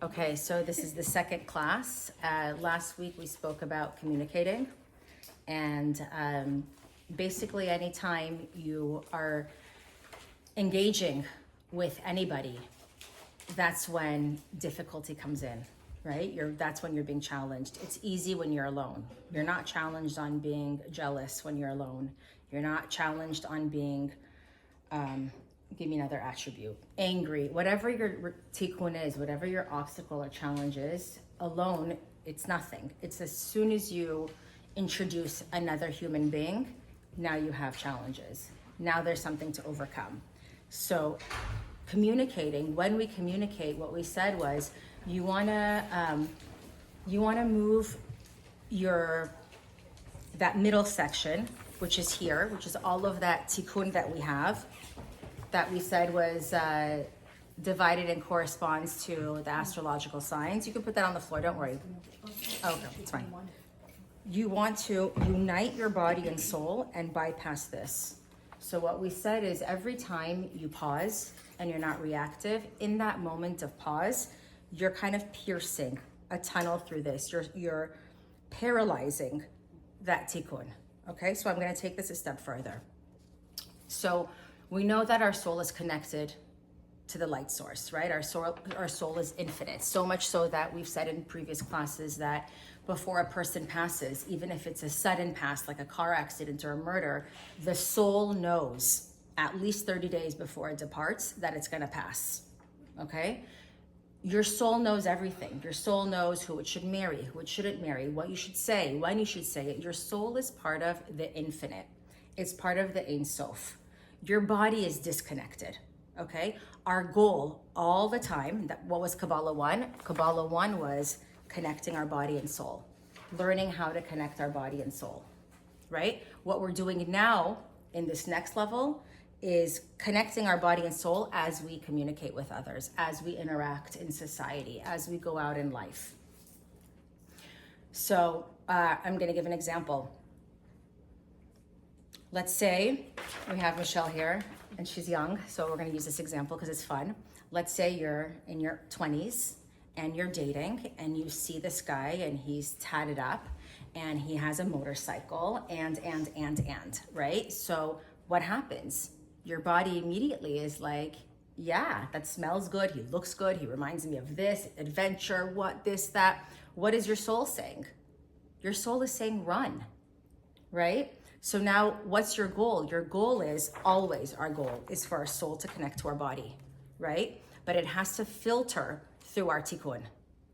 Okay, so this is the second class. Last week we spoke about communicating, and basically anytime you are engaging with anybody, that's when difficulty comes in, right? That's when you're being challenged. It's easy when you're alone. You're not challenged on being jealous when you're alone. You're not challenged on being give me another attribute, angry, whatever your tikkun is, whatever your obstacle or challenge is, alone, it's nothing. It's as soon as you introduce another human being, now you have challenges. Now there's something to overcome. So communicating, when we communicate, what we said was, you wanna move that middle section, which is here, which is all of that tikkun that we have, that we said was divided and corresponds to the astrological signs. You can put that on the floor, don't worry. Oh, okay, it's fine. You want to unite your body and soul and bypass this. So what we said is every time you pause and you're not reactive, in that moment of pause, you're kind of piercing a tunnel through this. You're paralyzing that tikkun, okay? So I'm gonna take this a step further. So we know that our soul is connected to the light source, right? Our soul is infinite, so much so that we've said in previous classes that before a person passes, even if it's a sudden pass, like a car accident or a murder, the soul knows at least 30 days before it departs that it's gonna pass, okay? Your soul knows everything. Your soul knows who it should marry, who it shouldn't marry, what you should say, when you should say it. Your soul is part of the infinite. It's part of the Ein Sof. Your body is disconnected, okay? Our goal all the time, what was Kabbalah 1? Kabbalah 1 was connecting our body and soul, learning how to connect our body and soul, right? What we're doing now in this next level is connecting our body and soul as we communicate with others, as we interact in society, as we go out in life. So I'm gonna give an example. Let's say we have Michelle here and she's young, so we're gonna use this example because it's fun. Let's say you're in your 20s and you're dating and you see this guy and he's tatted up and he has a motorcycle and, right? So what happens? Your body immediately is like, yeah, that smells good, he looks good, he reminds me of this, adventure, what, this, that. What is your soul saying? Your soul is saying run, right? So now what's your goal? Your goal is always, our goal is for our soul to connect to our body, right? But it has to filter through our tikkun,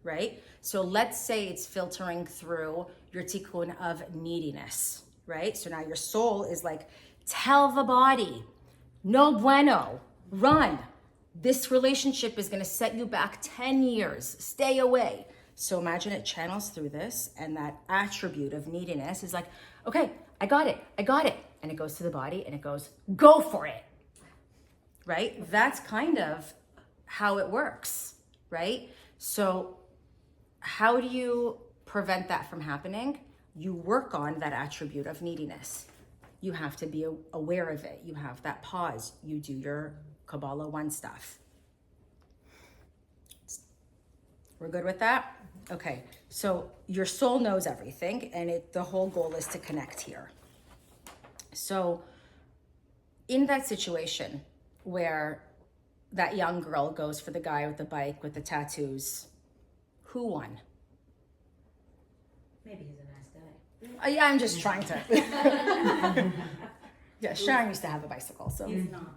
right? So let's say it's filtering through your tikkun of neediness, right? So now your soul is like, tell the body, no bueno, run. This relationship is gonna set you back 10 years, stay away. So imagine it channels through this and that attribute of neediness is like, okay, I got it. And it goes to the body and it goes, go for it, right? That's kind of how it works, right? So how do you prevent that from happening? You work on that attribute of neediness. You have to be aware of it. You have that pause. You do your Kabbalah 1 stuff. We're good with that? Okay, so your soul knows everything and the whole goal is to connect here. So in that situation where that young girl goes for the guy with the bike with the tattoos, who won? Maybe he's a nice guy. Yeah, I'm just trying to. Yeah, Sharon used to have a bicycle, so. He's not.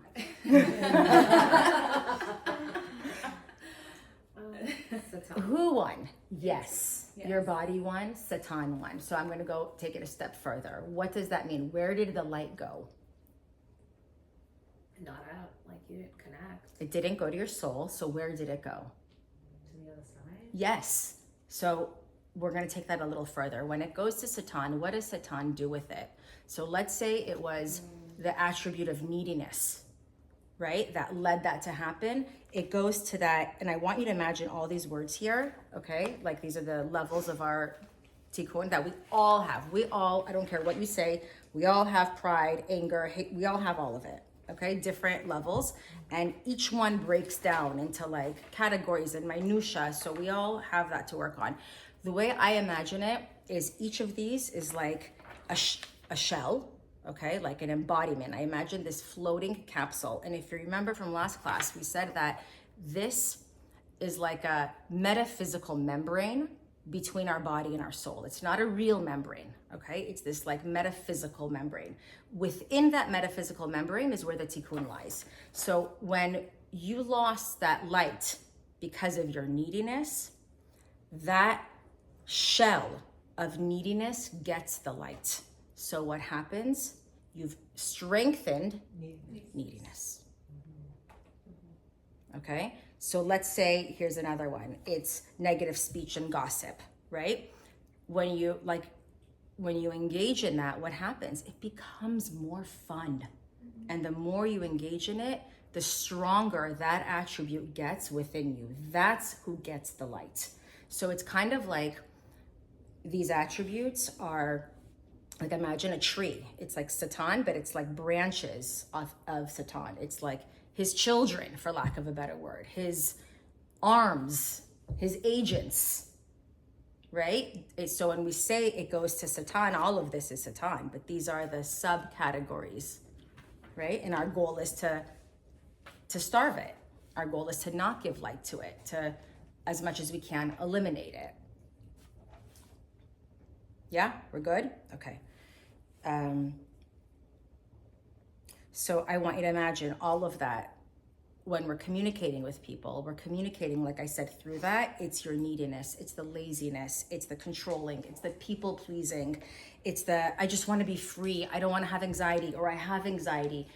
Who won? Yes. Your body won, Satan won. So I'm going to go take it a step further. What does that mean? Where did the light go? Not out, like you didn't connect. It didn't go to your soul, so where did it go? To the other side? Yes. So we're going to take that a little further. When it goes to Satan, what does Satan do with it? So let's say it was the attribute of neediness, right? That led that to happen. It goes to that, and I want you to imagine all these words here, okay? Like these are the levels of our tikkun that we all have. I don't care what you say, we all have pride, anger, hate, we all have all of it, okay, different levels, and each one breaks down into like categories and minutia. So we all have that to work on. The way I imagine it is each of these is like a shell, okay, like an embodiment. I imagine this floating capsule. And if you remember from last class, we said that this is like a metaphysical membrane between our body and our soul. It's not a real membrane, okay? It's this like metaphysical membrane. Within that metaphysical membrane is where the tikkun lies. So when you lost that light because of your neediness, that shell of neediness gets the light. So what happens? You've strengthened neediness. Okay? So let's say, here's another one. It's negative speech and gossip, right? When you engage in that, what happens? It becomes more fun. And the more you engage in it, the stronger that attribute gets within you. That's who gets the light. So it's kind of like these attributes are, like imagine a tree. It's like Satan, but it's like branches of Satan. It's like his children, for lack of a better word, his arms, his agents, right? So when we say it goes to Satan, all of this is Satan, but these are the subcategories, right? And our goal is to starve it. Our goal is to not give light to it, to, as much as we can, eliminate it. Yeah, we're good? Okay. So I want you to imagine all of that when we're communicating with people. We're communicating, like I said, through that. It's your neediness, it's the laziness, it's the controlling, it's the people pleasing, it's the I just want to be free, I don't want to have anxiety, or I have anxiety.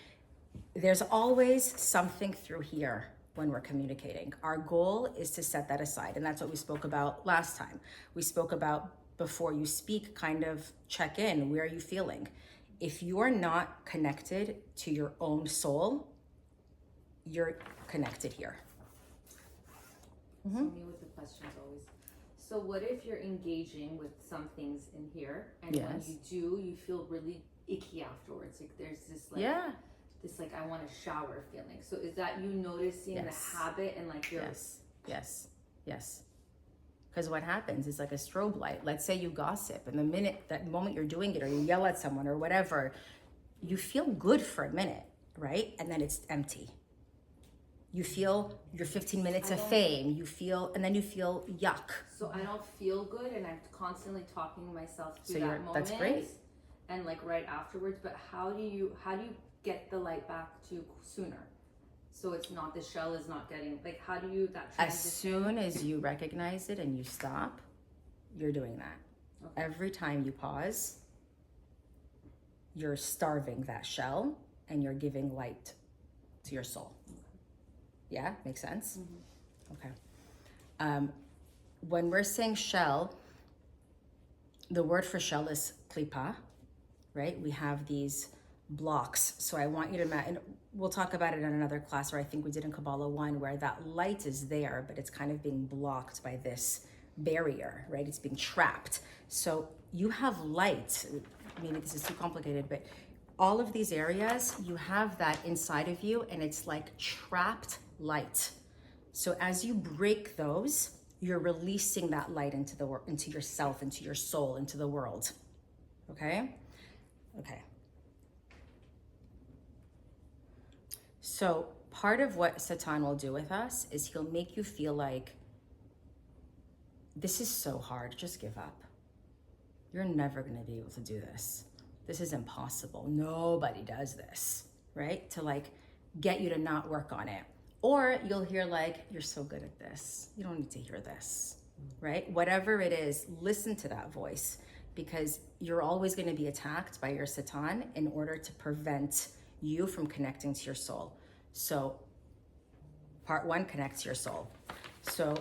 There's always something through here when we're communicating. Our goal is to set that aside, and that's what we spoke about last time. We spoke about, before you speak, kind of check in. Where are you feeling? If you are not connected to your own soul, you're connected here. So me with the questions always. So what if you're engaging with some things in here, and when you do, you feel really icky afterwards? Like there's this like this like I want to shower feeling. So is that you noticing the habit and like your Yes. Because what happens is like a strobe light. Let's say you gossip, and that moment you're doing it, or you yell at someone or whatever, you feel good for a minute, right? And then it's empty. You feel your 15 minutes of fame. And then you feel yuck. So I don't feel good, and I'm constantly talking to myself through that moment. That's great. And like right afterwards, but how do you get the light back to sooner? So it's not, the shell is not getting, like how do you, that transition? As soon as you recognize it and you stop, you're doing that. Okay. Every time you pause, you're starving that shell and you're giving light to your soul. Okay. Yeah, makes sense? Mm-hmm. Okay. When we're saying shell, the word for shell is Klipah, right? We have these blocks. So I want you to imagine, we'll talk about it in another class, or I think we did in Kabbalah 1, where that light is there, but it's kind of being blocked by this barrier, right? It's being trapped. So you have light. Maybe this is too complicated, but all of these areas, you have that inside of you, and it's like trapped light. So as you break those, you're releasing that light into the world, into yourself, into your soul, into the world. Okay? Okay. So part of what Satan will do with us is he'll make you feel like, this is so hard, just give up. You're never going to be able to do this. This is impossible. Nobody does this, right? To like get you to not work on it. Or you'll hear like, you're so good at this. You don't need to hear this, right? Whatever it is, listen to that voice, because you're always going to be attacked by your Satan in order to prevent you from connecting to your soul. So part 1 connects your soul. So